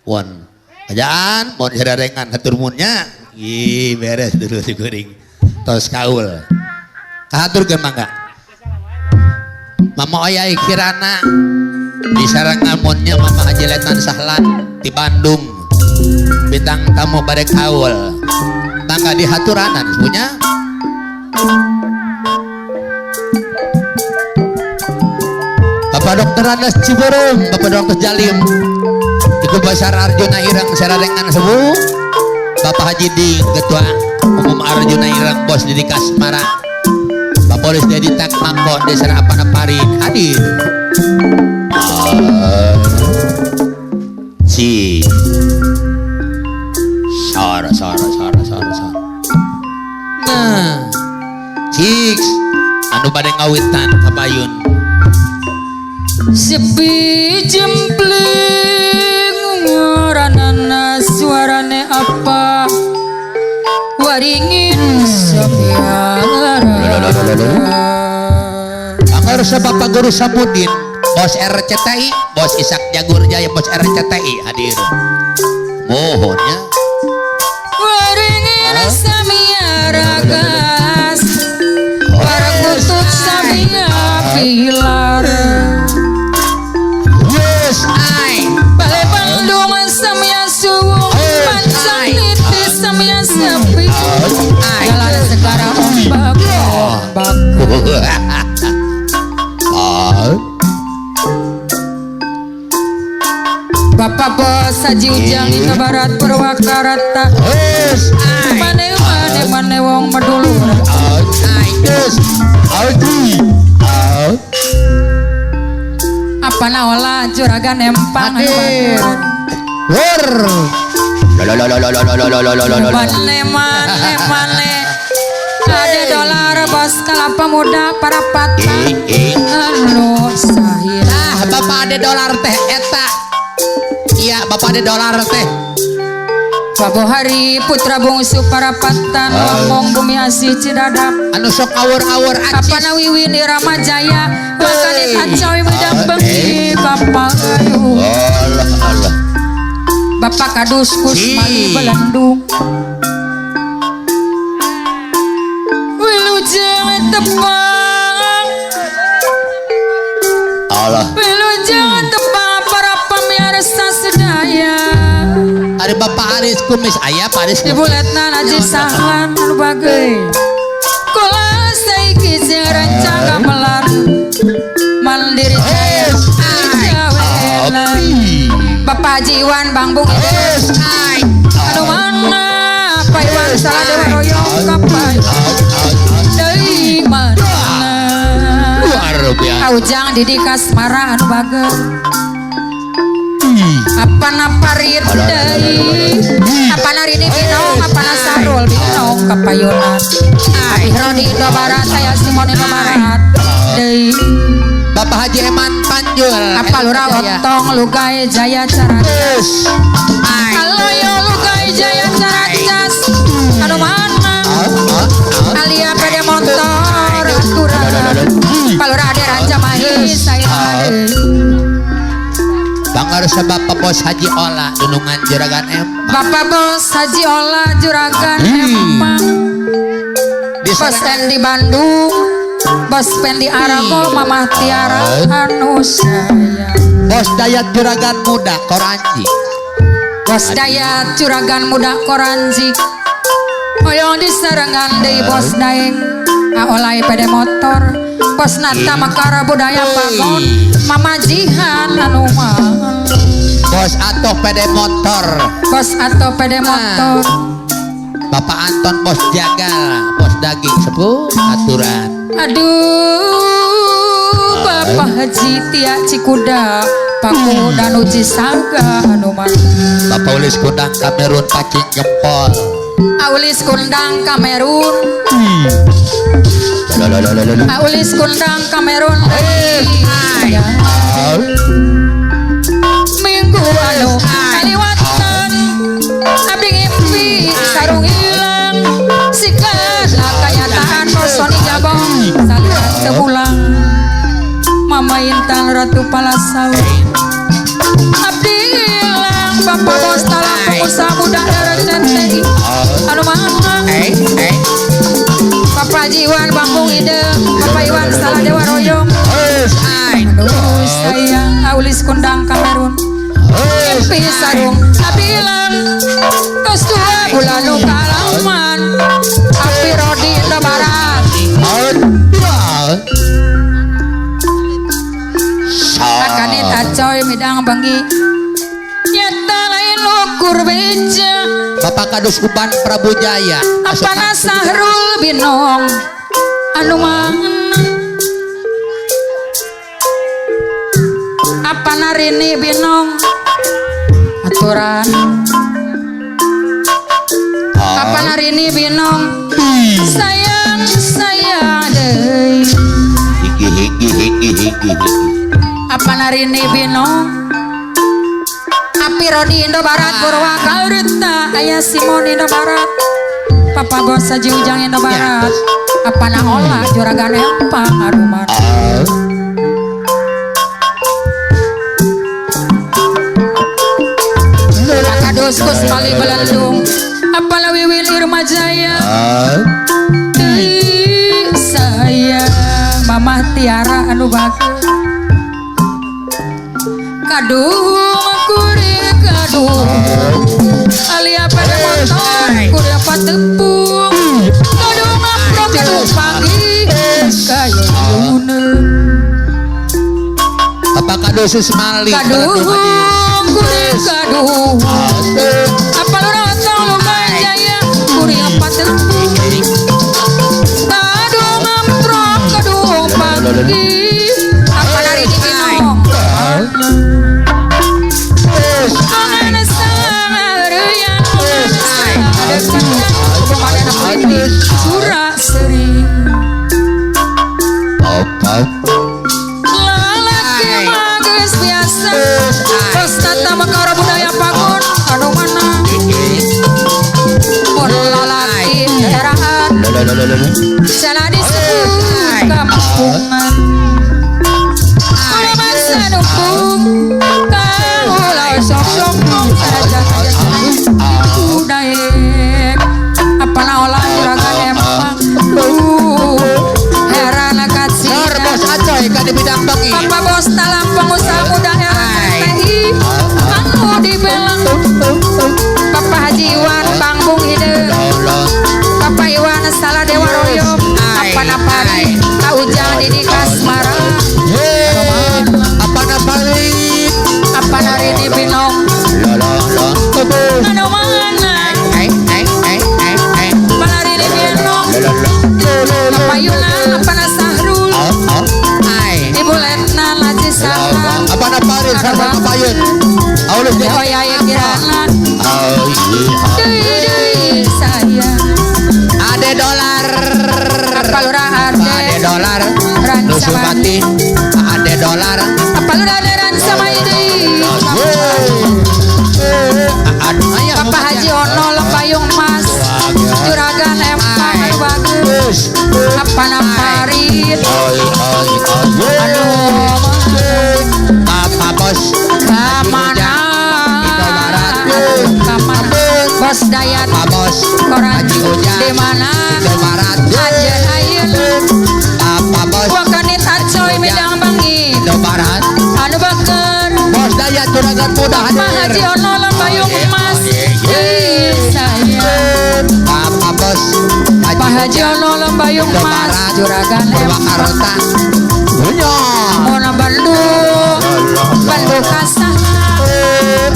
Won ajaan mau sadarengan hatur munnya beres dulu si kuring tos kaul kahaturkeun mangga Mama Oyai Kirana di sarangan munnya Mama Haji Letnan Sahlan di Bandung bintang tamu pada kaul mangga di haturanan punya Bapak Dokter Anas Ciberem Bapak Dokter Jalim Iku Besar Arjuna Irang sararengan sebu Bapak Haji Ding Ketua Umum Arjuna Irang Bos Didi Kasmara Bapak Polis Dedi Tak Mangko Desa Apana Parin hadir si sor nah Ciks anu pada ngawitan kapayun sepi jempling ngaranana suarane apa waringin sabiara Anggar sa Bapak Guru Samudin Bos RCTI Bos Isak Jagur Jaya Bos RCTI hadir mohonnya waringin samiara gas para kutut samia pilar yes I bale Bandung samia suwung pancang nitis samia sepi jalan sekarang ombak Bapak Bos Haji Ujang Ika Barat Purwakarta Mane wong medulur apa naola juragan empang mane ada dolar bos kelapa muda para patah halo sahira Bapak ada dolar teh eta iya Bapak ada dolar teh Bapak Hari Putra Bungsu para patan ngomong bumi asih Cidadap anu sok awur-awur apa nawiwi di Ramajaya makan di kacawi bedang bengi kapal Allah Bapak Kaduskus Mali Belendung Wilujeng tepang Allah Wilujeng tepang para pemirsa sedaya ada Bapak Aris Kumis ayah Pak Aris Ibu Letnan Haji Sahlan berbagai kula saiki sing rancang gamelan mandiri jaya Bapak Haji Iwan Bang Bung aduh mana Pak Iwan salah dewa royong kapai dari mana luar biasa Ujang Didi Kasmara anu bager apa naparir deui apa narini binong apa nasarul binong kapayunan Abih Rodi Indo Barat saya Simon Indo Barat deui Bapak Haji Eman Panjul apa lurah Otong Lugai Jaya Caracas Aloyo Lugai Jaya Caracas anu mana alia pede motor aturan palurah Ade Ranca Mahis saya Banggar sa Bapak Bos Haji Ola Dunungan Juragan Empang Bapak Bos Haji Ola Juragan Empang Bos Pen di Bandung Bos Pen di Arago Mamah Tiara anu sayang Bos Dayat Juragan Muda Koranji Bos Dayat Juragan Muda Koranji Oyong diserengan deui Bos Daeng aolai pede motor Bos Nata Makara Budaya Pagon Mama Jihan anu mahal Bos Ato pede motor Bos atau pede motor Bapak Anton Bos Jagal Bos Daging Sepuh aturan aduh Bapak Haji Tia Cikuda Paku dan Uji Saga anu mahal Bapak Ulis Kundang Kamerun Pacing Jempol Aulis Kundang Kamerun Aulis Kundang Kamerun minggu anu kaliwatan abdi ngimpi sarung hilang sikat kenyataan personi jabong saliran sebulan Mama Intan Ratu Palasaw abdi hilang Bapak Bos dalam pengusaha muda RCTI anu mana Bapak Jiwan Bambung Ide Bapak Iwan Salah Dewa Royong aduh sayang Aulis Kundang Kamerun Impi Sarung Abilang tos 2 bulan nu kalaman Api Rodi Indo Barat Akanit acoy midang bangi nyata lain ukur beja Bapak Kadus Uban Prabu Jaya apana Sahrul Binong anu mana apana Rini Binong aturan apana Rini Binong sayang deui higi apana Rini Binong Api Rodi Indo Barat Purwakarta aya Simon Indo Barat Papa Bos Saji Ujang Indo Barat apana olah juragan empang arumar Kadus Kus Mali Belendung apala Wiwil Irma Jaya sayang Mamah Tiara anu bagus kadung kuring kadung alia pada motor kuring patepung kadung aplok kadung pagi kayu Bapak Kadus Ismali kadung kuring kadung apa lu nonton lu jaya kuring patepung kadung aplok kadung pagi apa dari dikinong Surah Seri lalaki magis biasa terus tata makara budaya pagun anu mana mun lalaki herahan salah disebut kampungan masa dukung kaulah sok-sokong saja budaya apana olah juragan empang heran kasih Bos Acoy kan di bidang bangi Bapak Bos dalam pengusaha muda RCTI anu dibelang Bapak Haji Iwan Bambung Ide Bapak Iwan Salah Dewa Royong apana pari Ujang Didi Kasmara apana paling apana Rini Binong anu mana apana Rini Binong Bapak Yuna apana Sahrul Ibu Letna Laji Saha apana paling sareng kapayun Aulus deh oh ya yang kiranan deui saya Ade dolar apa lurah Ade dolar Nusumati Ade dolar apa lurah ran sama ini Bapak Haji Ono Lepayung Mas juragan empang anu bagus apana parit anu Bapak Bos kamana Bos Dayat Bapak Bos koran Haji Ujang di mana Indo Barat anjeun ayeuna Bapak Bos wakanit acoy midang bangi Indo Barat anu baker Bos Dayat juragan muda Pak Haji Ono Lepayung Mas saya Bapak Bos Pak Haji Ono Lepayung Indo Mas Barat juragan empang Purwakarta punya Mona Bandung Bandung Kasah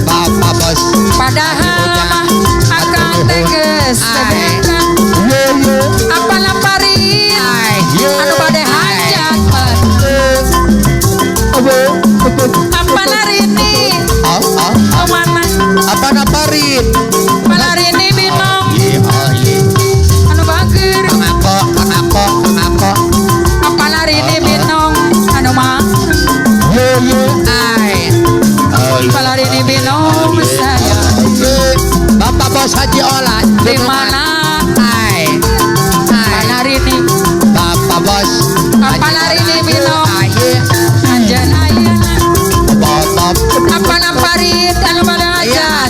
Bapak Bos padahal mah akan teges tebekan apana parit anu bade hajat apana Rini mana apana parit apana Rini Binong iya anu bager Angako apana Rini Binong anu mah apana Rini Binong saya Bapak Bos Haji Olah di mana apana Rini Bapak Bos apana Rini Binong anjeun ayeuna Bapak apana parit anu bade hajat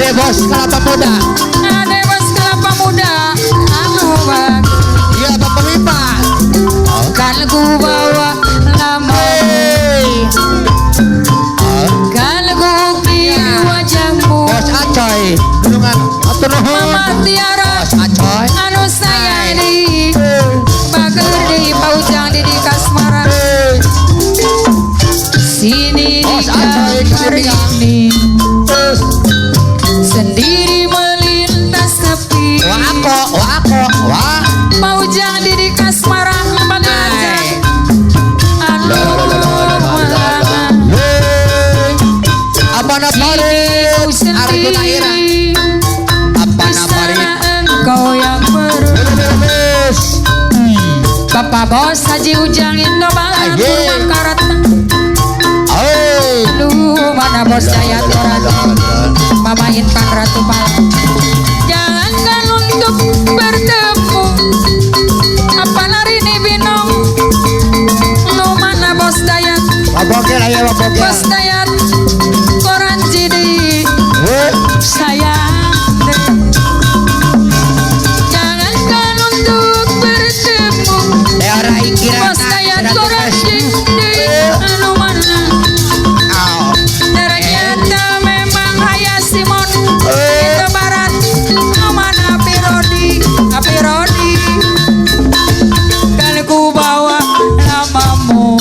Ade bos kelapa muda. Ade bos kelapa muda anu bagus. Iya Bapak Mipa. Kan ku bawa lama. Kan ku ukir wajahmu. Bos Acoy. Gunungan atur nuhun. Mama Tiara Bos Acoy. anu sayang bager di paujang di kasmaran. Sini Bos di Acoy kamar kesini. ini sendiri melintas sepi. Wah. Paujang di kasmaran bagaja. Apa naparin? Arjuna Ira. Apa naparin? Engkau yang berubah. Bapak bos Haji Ujang Indo Barat Aye. Purwakarta. Oi. Lu mana bos Jaya Torado. Mama Intan Ratu Malang. Jangankan untuk bertemu. Apa lari nih binong. Lu mana bos Dayat. Wabogel ayo wabogel. Bos Dayat. Koran jadi sayang deh. Jangankan untuk bertemu. Daerah Ikirana. Bos Dayat koran jadi anu mana. Ternyata memang Haya Simon itu barat mana Pirodi kalau ku bawa namamu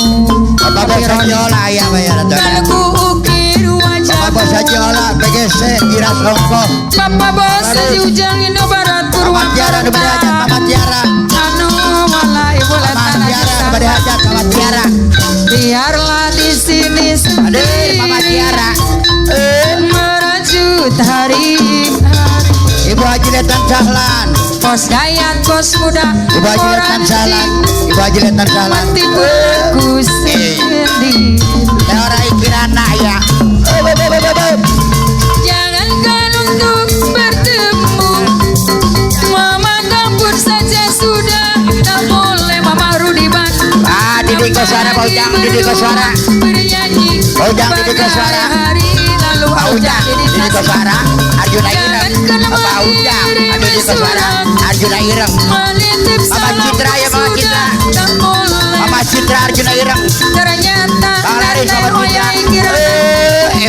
Bapak bos Sajola ya bayar. kalau ku ukir Bapak bos wajahmu Sajola PGC Kira Songko. Bapak bos di Ujang Indo Barat Mama Tiara Purwakarta kepada hajat Mama Tiara. anu malah ibu Mama letana Tiara kepada hajat Mama Tiara. biarlah di sini Aduh Mama Tiara. merajut hari Ibu Haji Letan Sahlan. bos Dayat bos muda Ibu Haji Letan Sahlan. Ibu Haji Letan Sahlan. tipe ku sendiri. Daerah Ikirana ya. Jangankan untuk bertemu, memandang pun saja sudah tak boleh. Mama Rudiban Didi Koswara Paujang Didi Koswara. bernyanyi Paujang Didi Koswara. hari lalu Paujang Didi Koswara. Arjuna Ireng. Paujang Didi Koswara. Arjuna Ireng. menitip Mama salam Citra ya, Mama Citra. sudah tak boleh. Mama Citra Arjuna Ireng. Ternyata Bang Laris Mama nenek Citra. moyang kira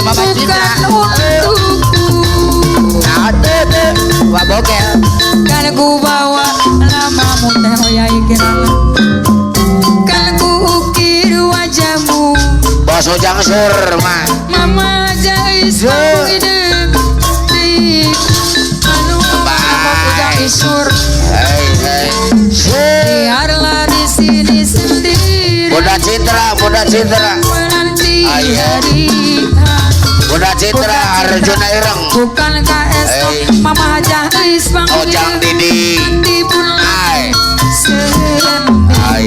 Mama Citra. bukan untukku. Ada. Wah bokel. Kan ku bawa namamu teh moyang kira. Kan ku ukir wajahmu. Bos Ujang Surma. Mama jais mau hidup di anu mama ujang isur. Hei. Biarlah di sini sendiri. Bunda Citra. Menanti Ayo. hari Bunda Citra Arjuna Ireng. bukan KS Mama jais bang Ojang Didi. nanti pun Hai. sendiri. Hai.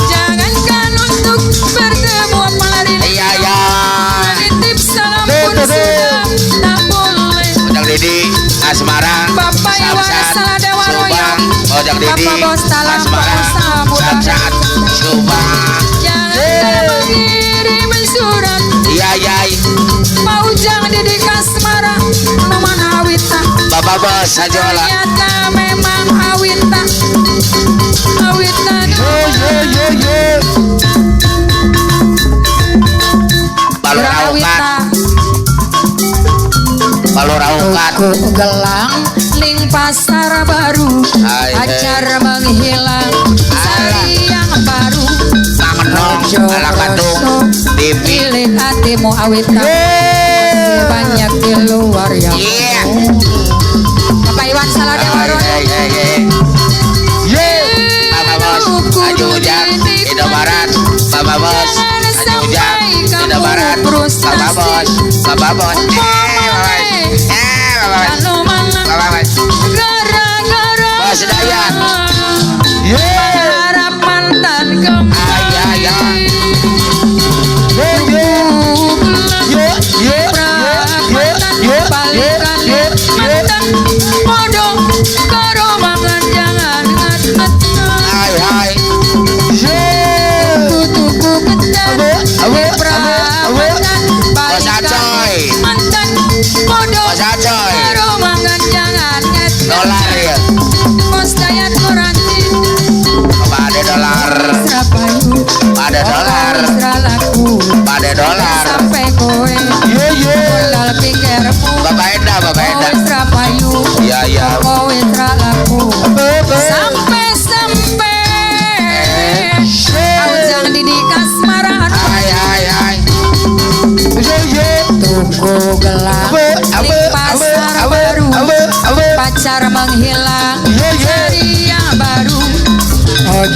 Jangankan untuk bertemu apalagi Iya. menitip salam pun sudah tak boleh. Ojang Didi Asmara. Bapak Iwan Samsat, Saladewaroyo. Subang. Ojang Didi Bapak Bos Talam Asmara. pengusaha muda. Samsat Subang. Jangankan mengirim surat Iya. Paujang Didi Kasmara Numan Awita. Bapak Bos Sajola. Ternyata memang Awita Baluraukat. Tuku gelang ling pasar baru Hai, acar menghilang sayang baru Mangenong ala Bandung TV. pilih hatimu Awita masih banyak di luar yang Iya. Bapak Iwan Saladewaroyo. Bapak Bos Haji Ujang Indo Barat. Bapak Bos Haji Ujang Indo Barat. Bapak Bos. Anu mana Bapak Bos. gara-gara Bos Dayat. berharap mantan kembali. Mantan bodoh karo mangan jangan ngat-ngat. Hai. Tuku ketan Bos perawatan balikan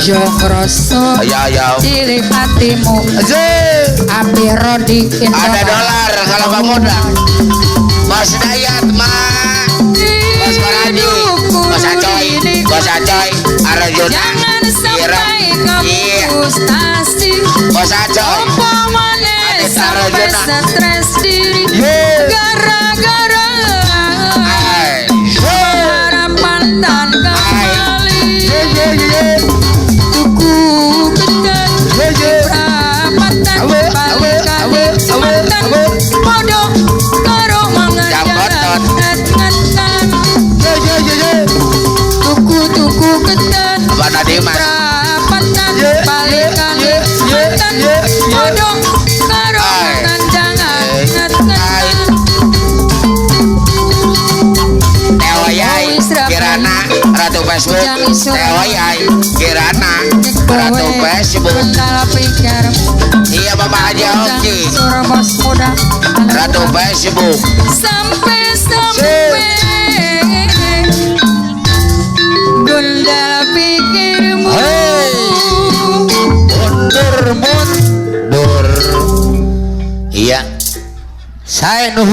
Jokroso Ayo. Ciri hatimu Api Rodi Ada dolar kalau Bang Muda. Bos Dayat mah. Bos Paradi. Bos Acoy. Arjuna. Jangan sampai kamu Iya. frustasi Bos Acoy. Umpamanya Adit sampai Arjuna. stres diri Yeay. Gara-gara Hai. harapan dan kembali Tuku ketat Perapatan kali-kali Mantan bodoh Karo mengajaran Ngat-ngatan Tuku ketat Abang Nadimas. Perapatan kali-kali Mantan bodoh Karo mengajaran Ngat-ngatan Tewayai Kirana Ratu Facebook. Tewayai Kirana Ratu Facebook. Kendala pikir Iya Bapak Haji Oki. Suruh bos muda Ratu Facebook. Sampai Gundala pikirmu Mundur. Iya. Saya nuhun